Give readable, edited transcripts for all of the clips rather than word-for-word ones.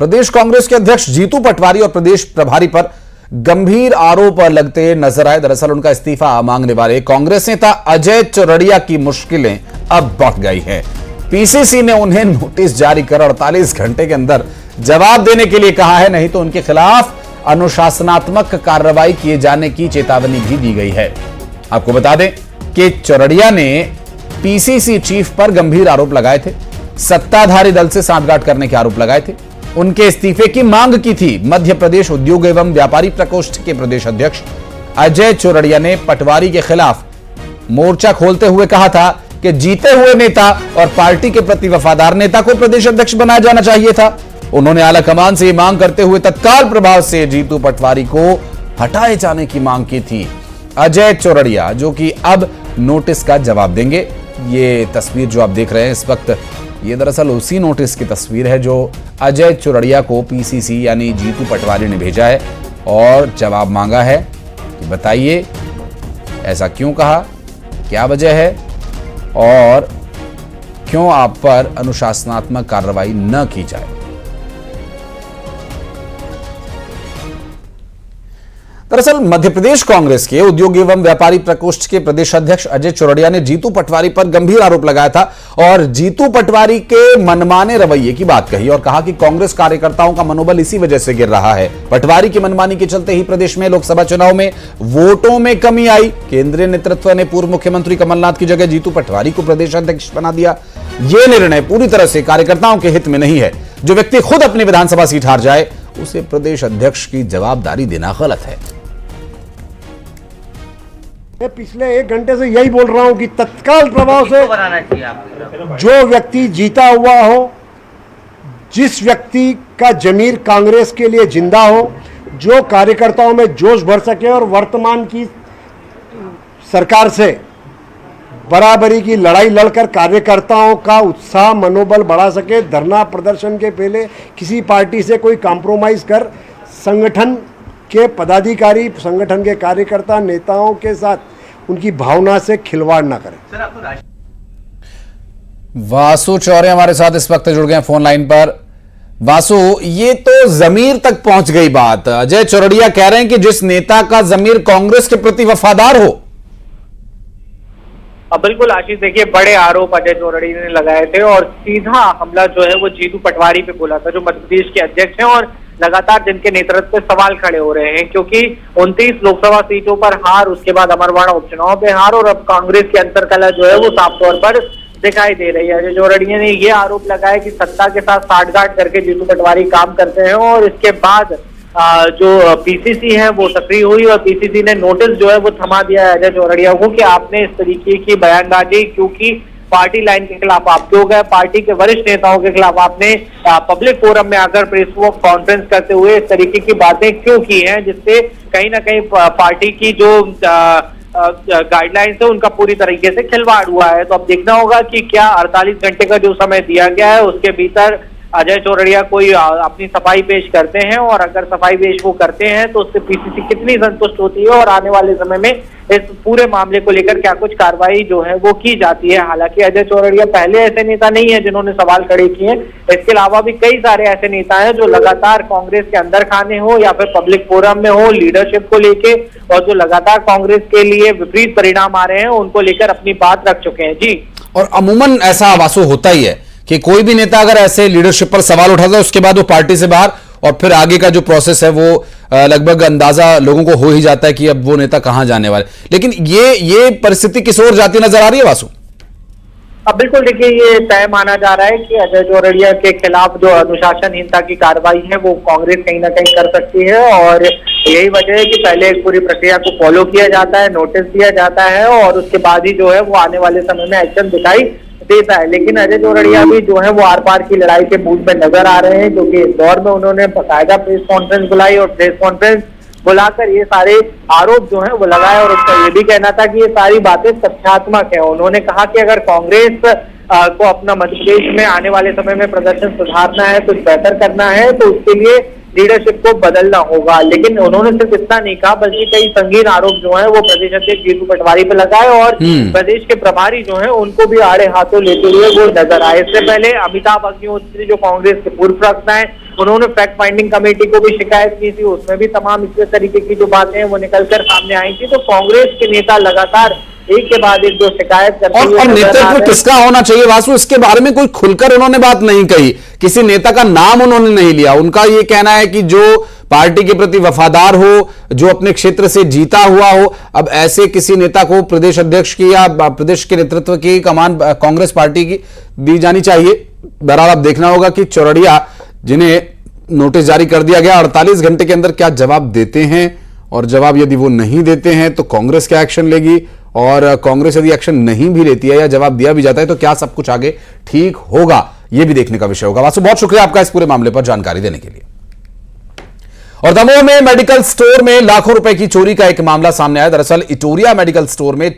प्रदेश कांग्रेस के अध्यक्ष जीतू पटवारी और प्रदेश प्रभारी पर गंभीर आरोप लगते नजर आए। दरअसल उनका इस्तीफा मांगने वाले कांग्रेस नेता अजय चौरड़िया की मुश्किलें अब बढ़ गई हैं। पीसीसी ने उन्हें नोटिस जारी कर 48 घंटे के अंदर जवाब देने के लिए कहा है, नहीं तो उनके खिलाफ अनुशासनात्मक कार्रवाई किए जाने की चेतावनी भी दी गई है। आपको बता दें कि चौरड़िया ने पीसीसी चीफ पर गंभीर आरोप लगाए थे, सत्ताधारी दल से सांठगांठ करने के आरोप लगाए थे, उनके इस्तीफे की मांग की थी। मध्य प्रदेश उद्योग एवं व्यापारी प्रकोष्ठ के प्रदेश अध्यक्ष अजय चौरड़िया ने पटवारी के खिलाफ मोर्चा खोलते हुए कहा था कि जीते हुए नेता और पार्टी के प्रति वफादार नेता को प्रदेश अध्यक्ष बनाया जाना चाहिए था। उन्होंने आलाकमान से मांग करते हुए तत्काल प्रभाव से जीतू पटवारी को हटाए जाने की मांग की थी। अजय चौरड़िया जो कि अब नोटिस का जवाब देंगे। ये तस्वीर जो आप देख रहे हैं इस वक्त, ये दरअसल उसी नोटिस की तस्वीर है जो अजय चौरड़िया को पीसीसी यानी जीतू पटवारी ने भेजा है और जवाब मांगा है कि बताइए ऐसा क्यों कहा, क्या वजह है और क्यों आप पर अनुशासनात्मक कार्रवाई न की जाए। दरअसल मध्य प्रदेश कांग्रेस के उद्योग एवं व्यापारी प्रकोष्ठ के प्रदेश अध्यक्ष अजय चौरड़िया ने जीतू पटवारी पर गंभीर आरोप लगाया था और जीतू पटवारी के मनमाने रवैये की बात कही और कहा कि कांग्रेस कार्यकर्ताओं का मनोबल इसी वजह से गिर रहा है। पटवारी की मनमानी के चलते ही प्रदेश में लोकसभा चुनाव में वोटों में कमी आई। केंद्रीय नेतृत्व ने पूर्व मुख्यमंत्री कमलनाथ की जगह जीतू पटवारी को प्रदेश अध्यक्ष बना दिया। यह निर्णय पूरी तरह से कार्यकर्ताओं के हित में नहीं है। जो व्यक्ति खुद अपनी विधानसभा सीट हार जाए उसे प्रदेश अध्यक्ष की जवाबदारी देना गलत है। मैं पिछले 1 घंटे से यही बोल रहा हूं कि तत्काल प्रभाव से जो व्यक्ति जीता हुआ हो, जिस व्यक्ति का जमीर कांग्रेस के लिए जिंदा हो, जो कार्यकर्ताओं में जोश भर सके और वर्तमान की सरकार से बराबरी की लड़ाई लड़कर कार्यकर्ताओं का उत्साह मनोबल बढ़ा सके, धरना प्रदर्शन के पहले किसी पार्टी से कोई कॉम्प्रोमाइज कर संगठन के पदाधिकारी, संगठन के कार्यकर्ता नेताओं के साथ उनकी भावना से खिलवाड़ ना करें। वासु चौरे हमारे साथ इस वक्त जुड़ गए फोन लाइन पर। वासु, ये तो जमीर तक पहुंच गई बात। अजय चौरड़िया कह रहे हैं कि जिस नेता का जमीर कांग्रेस के प्रति वफादार हो। बिल्कुल आशीष, देखिए बड़े आरोप अजय चौरड़िया ने लगाए थे और सीधा हमला जो है वो जीतू पटवारी पे बोला था, जो मध्य प्रदेश के अध्यक्ष हैं और लगातार जिनके नेतृत्व पे सवाल खड़े हो रहे हैं, क्योंकि 29 लोकसभा सीटों पर हार, उसके बाद अमरवाड़ा उपचुनाव पे हार और अब कांग्रेस की अंतरकलह जो है वो साफ तौर पर दिखाई दे रही है। अजय चौरड़िया ने ये आरोप लगाया कि सत्ता के साथ साठगांठ करके जीतू पटवारी काम करते हैं और इसके बाद जो पीसीसी है वो सक्रिय हुई और पीसीसी ने नोटिस जो है वो थमा दिया है अजय चौरड़िया को कि आपने इस तरीके की बयानबाजी क्योंकि पार्टी लाइन के खिलाफ आप क्यों गए, पार्टी के वरिष्ठ नेताओं के खिलाफ आपने पब्लिक फोरम में आकर प्रेस कॉन्फ्रेंस करते हुए इस तरीके की बातें क्यों की हैं, जिससे कहीं ना कहीं पार्टी की जो गाइडलाइंस है उनका पूरी तरीके से खिलवाड़ हुआ है। तो अब देखना होगा कि क्या 48 घंटे का जो समय दिया गया है उसके भीतर अजय चौरड़िया कोई अपनी सफाई पेश करते हैं और अगर सफाई पेश वो करते हैं तो उससे पीसीसी कितनी संतुष्ट होती है और आने वाले समय में इस पूरे मामले को लेकर क्या कुछ कार्रवाई जो है वो की जाती है। हालांकि अजय चौरड़िया पहले ऐसे नेता नहीं है जिन्होंने सवाल खड़े किए हैं, इसके अलावा भी कई सारे ऐसे नेता हैं जो लगातार कांग्रेस के अंदर खाने हो या फिर पब्लिक फोरम में हो, लीडरशिप को लेके और जो लगातार कांग्रेस के लिए विपरीत परिणाम आ रहे हैं उनको लेकर अपनी बात रख चुके हैं। जी, और अमूमन ऐसा वासु होता ही है कि कोई भी नेता अगर ऐसे लीडरशिप पर सवाल उठाता है उसके बाद वो पार्टी से बाहर और फिर आगे का जो प्रोसेस है वो लगभग अंदाजा लोगों को हो ही जाता है कि अब वो नेता कहां जाने वाले। लेकिन ये परिस्थिति किस ओर जाती नजर आ रही है वासु? अब बिल्कुल देखिए, ये तय माना जा रहा है कि अजय चौरड़िया के खिलाफ जो अनुशासनहीनता की कार्रवाई है वो कांग्रेस कहीं ना कहीं कर सकती है और यही वजह है कि पहले इस पूरी प्रक्रिया को फॉलो किया जाता है, नोटिस दिया जाता है और उसके बाद ही जो है वो आने वाले समय में एक्शन दिखाई देता है। लेकिन अजय चौरड़िया भी जो है वो आर पार की लड़ाई के मूड में नजर आ रहे हैं, क्योंकि इस दौर में उन्होंने बाकायदा प्रेस कॉन्फ्रेंस बुलाई और प्रेस कॉन्फ्रेंस बुलाकर ये सारे आरोप जो है वो लगाए और उसका ये भी कहना था कि ये सारी बातें तथ्यात्मक है। उन्होंने कहा कि अगर कांग्रेस को अपना मध्य प्रदेश में आने वाले समय में प्रदर्शन सुधारना है, कुछ बेहतर करना है तो उसके लिए लीडरशिप को बदलना होगा। लेकिन उन्होंने सिर्फ इतना नहीं कहा बल्कि कई संगीन आरोप जो है वो प्रदेश अध्यक्ष जीतू पटवारी पे लगाए और प्रदेश के प्रभारी जो है उनको भी आड़े हाथों लेते हुए वो नजर आए। इससे पहले अमिताभ अग्निहोत्री जो कांग्रेस के पूर्व प्रवक्ता है उन्होंने फैक्ट फाइंडिंग कमेटी को भी शिकायत की थी, उसमें भी तमाम इस तरीके की जो बातें हैं वो निकलकर सामने आई थी। तो कांग्रेस के नेता लगातार एक के बाद एक जो शिकायत करते हुए और नेतृत्व किसका होना चाहिए वासु, इसके बारे में कोई खुलकर उन्होंने बात नहीं कही, किसी नेता का नाम उन्होंने नहीं लिया। उनका यह कहना है कि जो पार्टी के प्रति वफादार हो, जो अपने क्षेत्र से जीता हुआ हो। अब ऐसे किसी नेता को प्रदेश अध्यक्ष की या प्रदेश के नेतृत्व की कमान कांग्रेस पार्टी की दी जानी चाहिए। बहरहाल अब देखना होगा कि चौरड़िया, जिन्हें नोटिस जारी कर दिया गया, 48 घंटे के अंदर क्या जवाब देते हैं, और जवाब यदि वो नहीं देते हैं तो कांग्रेस क्या एक्शन लेगी, और कांग्रेस यदि एक्शन नहीं भी लेती है या जवाब दिया भी जाता है तो क्या सब कुछ आगे ठीक होगा, यह भी देखने का विषय होगा। वासु, बहुत शुक्रिया आपका इस पूरे मामले पर जानकारी देने के लिए। और दमोह में मेडिकल स्टोर में लाखों रुपए की चोरी का एक मामला सामने आया। दरअसल इटोरिया मेडिकल स्टोर में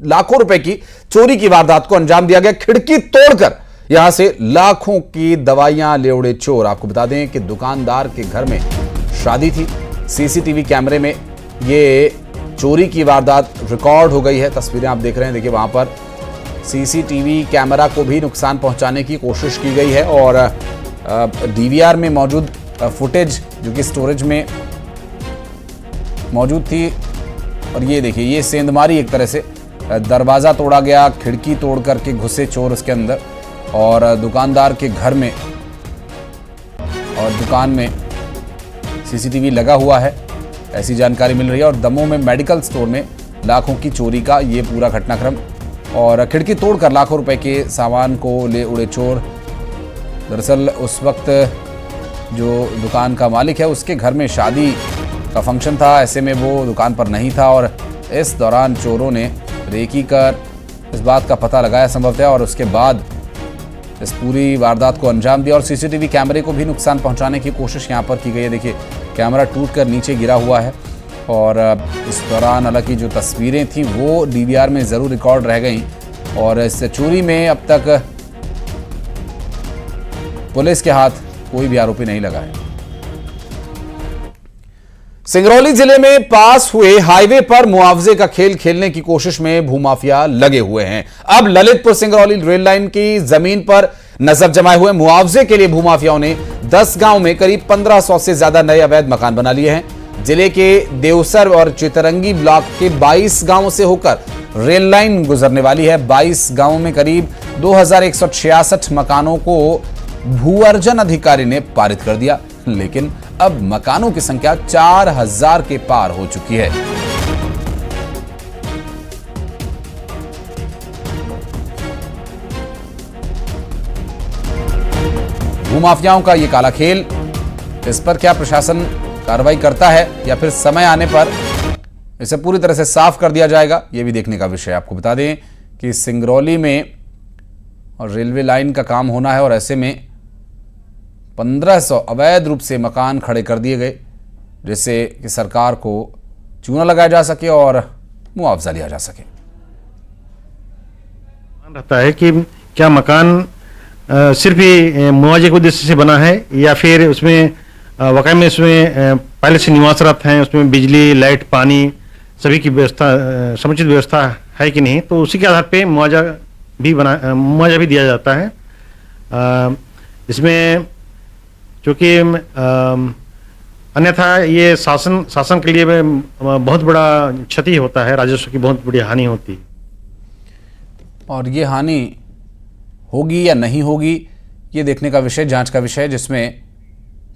लाखों रुपए की चोरी की वारदात को अंजाम दिया गया। खिड़की तोड़कर यहां से लाखों की दवाइयां ले उड़े चोर। आपको बता दें कि दुकानदार के घर में शादी थी। सीसीटीवी कैमरे में ये चोरी की वारदात रिकॉर्ड हो गई है। तस्वीरें आप देख रहे हैं, देखिए वहां पर सीसीटीवी कैमरा को भी नुकसान पहुंचाने की कोशिश की गई है, और डीवीआर में मौजूद फुटेज जो कि स्टोरेज में मौजूद थी। और ये देखिए, ये सेंधमारी एक तरह से दरवाजा तोड़ा गया, खिड़की तोड़ करके घुसे चोर उसके अंदर, और दुकानदार के घर में और दुकान में सीसीटीवी लगा हुआ है, ऐसी जानकारी मिल रही है। और दमोह में मेडिकल स्टोर में लाखों की चोरी का ये पूरा घटनाक्रम, और खिड़की तोड़कर लाखों रुपए के सामान को ले उड़े चोर। दरअसल उस वक्त जो दुकान का मालिक है उसके घर में शादी का फंक्शन था, ऐसे में वो दुकान पर नहीं था, और इस दौरान चोरों ने रेकी कर इस बात का पता लगाया संभवतः, और उसके बाद इस पूरी वारदात को अंजाम दिया। और सीसीटीवी कैमरे को भी नुकसान पहुंचाने की कोशिश यहां पर की गई है। देखिए, कैमरा टूटकर नीचे गिरा हुआ है, और इस दौरान हालांकि जो तस्वीरें थी वो डीवीआर में ज़रूर रिकॉर्ड रह गई। और इस चोरी में अब तक पुलिस के हाथ कोई भी आरोपी नहीं लगा है। सिंगरौली जिले में पास हुए हाईवे पर मुआवजे का खेल खेलने की कोशिश में भूमाफिया लगे हुए हैं। अब ललितपुर सिंगरौली रेल लाइन की जमीन पर नजर जमाए हुए मुआवजे के लिए भूमाफियाओं ने 10 गांव में करीब 1500 से ज्यादा नए अवैध मकान बना लिए हैं। जिले के देवसर और चितरंगी ब्लॉक के 22 गांवों से होकर रेल लाइन गुजरने वाली है। 22 गांवों में करीब 2166 मकानों को भू अर्जन अधिकारी ने पारित कर दिया, लेकिन अब मकानों की संख्या 4000 के पार हो चुकी है। भूमाफियाओं का यह काला खेल, इस पर क्या प्रशासन कार्रवाई करता है या फिर समय आने पर इसे पूरी तरह से साफ कर दिया जाएगा, यह भी देखने का विषय है। आपको बता दें कि सिंगरौली में और रेलवे लाइन का काम होना है, और ऐसे में 1500 अवैध रूप से मकान खड़े कर दिए गए, जिससे कि सरकार को चूना लगाया जा सके और मुआवजा लिया जा सके। रहता है कि क्या मकान सिर्फ ही मुआवजे के उद्देश्य से बना है, या फिर उसमें वाकई में उसमें पहले से निवासरत हैं, उसमें बिजली, लाइट, पानी सभी की व्यवस्था, समुचित व्यवस्था है कि नहीं, तो उसी के आधार पे मुआवजा भी दिया जाता है। इसमें चूँकि अन्यथा ये शासन के लिए बहुत बड़ा क्षति होता है, राजस्व की बहुत बड़ी हानि होती है। और ये हानि होगी या नहीं होगी, ये देखने का विषय, जांच का विषय, जिसमें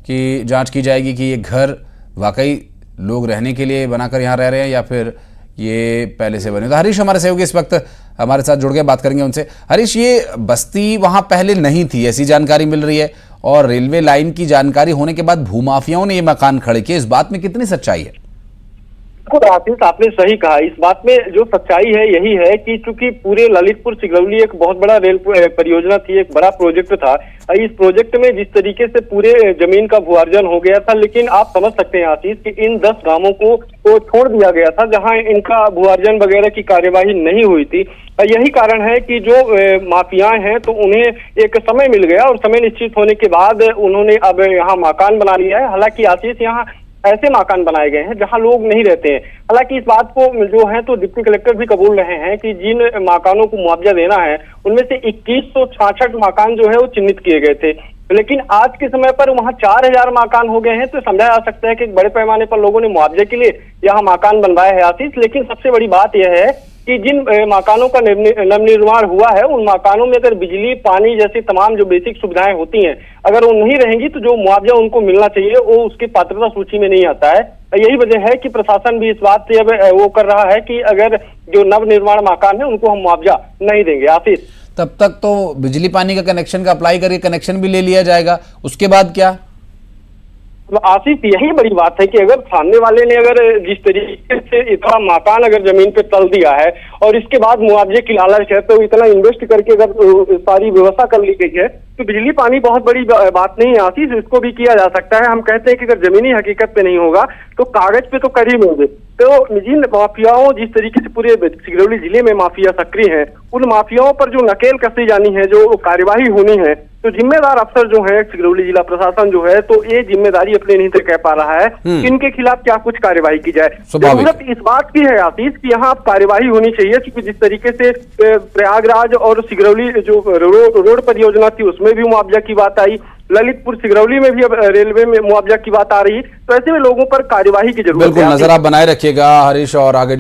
कि जांच की जाएगी कि ये घर वाकई लोग रहने के लिए बनाकर यहाँ रह रहे हैं या फिर ये पहले से बने। तो हरीश हमारे सहयोगी इस वक्त हमारे साथ जुड़ गए, बात करेंगे उनसे। हरीश, ये बस्ती वहाँ पहले नहीं थी, ऐसी जानकारी मिल रही है, और रेलवे लाइन की जानकारी होने के बाद भूमाफियाओं ने ये मकान खड़े किए, इस बात में कितनी सच्चाई है? आशीष, आपने सही कहा। इस बात में जो सच्चाई है यही है कि चूंकि पूरे ललितपुर सिंगरौली एक बहुत बड़ा रेल परियोजना थी, एक बड़ा प्रोजेक्ट था। इस प्रोजेक्ट में जिस तरीके से पूरे जमीन का भूअर्जन हो गया था, लेकिन आप समझ सकते हैं आशीष कि इन 10 गांवों को छोड़ दिया गया था जहां इनका भूअर्जन वगैरह की कार्यवाही नहीं हुई थी। यही कारण है कि जो माफियाएं हैं तो उन्हें एक समय मिल गया, और समय निश्चित होने के बाद उन्होंने अब यहाँ मकान बना लिया है। हालांकि आशीष, यहाँ ऐसे मकान बनाए गए हैं जहां लोग नहीं रहते हैं। हालांकि इस बात को जो है तो डिप्टी कलेक्टर भी कबूल रहे हैं कि जिन मकानों को मुआवजा देना है उनमें से 2166 मकान जो है वो चिन्हित किए गए थे। लेकिन आज के समय पर वहां 4000 मकान हो गए हैं, तो समझा जा सकता है कि एक बड़े पैमाने पर लोगों ने मुआवजे के लिए यहाँ मकान बनवाए हैं आशीष। लेकिन सबसे बड़ी बात यह है कि जिन मकानों का नवनिर्माण हुआ है उन मकानों में अगर बिजली, पानी जैसी तमाम जो बेसिक सुविधाएं होती हैं, अगर वो नहीं रहेंगी तो जो मुआवजा उनको मिलना चाहिए वो उसकी पात्रता सूची में नहीं आता है। यही वजह है कि प्रशासन भी इस बात से अब वो कर रहा है कि अगर जो नवनिर्माण मकान है उनको हम मुआवजा नहीं देंगे आशीष। तब तक तो बिजली पानी का कनेक्शन का अप्लाई करके कनेक्शन भी ले लिया जाएगा, उसके बाद क्या? आशीष यही बड़ी बात है कि अगर सामने वाले ने अगर जिस तरीके से इतना मकान अगर जमीन पे तल दिया है और इसके बाद मुआवजे की लालच है, तो इतना इन्वेस्ट करके अगर सारी व्यवस्था कर ली गई है तो बिजली पानी बहुत बड़ी बात नहीं है आशीष, इसको भी किया जा सकता है। हम कहते हैं कि अगर जमीनी हकीकत पे नहीं होगा तो कागज पे तो कर ही लेंगे। तो जिन माफियाओं, जिस तरीके से पूरे सिगरौली जिले में माफिया सक्रिय हैं, उन माफियाओं पर जो नकेल कसी जानी है, जो कार्यवाही होनी है, तो जिम्मेदार अफसर जो है सिगरौली जिला प्रशासन जो है, तो ये जिम्मेदारी अपने नहीं तय कह पा रहा है कि इनके खिलाफ क्या कुछ कार्यवाही की जाए। जरूरत इस बात की है आशीष कि यहाँ कार्यवाही होनी चाहिए, क्योंकि जिस तरीके से प्रयागराज और सिगरौली जो रोड परियोजना थी उसमें भी मुआवजा की बात आई, ललितपुर सिगरौली में भी अब रेलवे में मुआवजा की बात आ रही, तो ऐसे में लोगों पर कार्यवाही की जरूरत है। बिल्कुल नजर आप बनाए रखिएगा हरीश, और आगे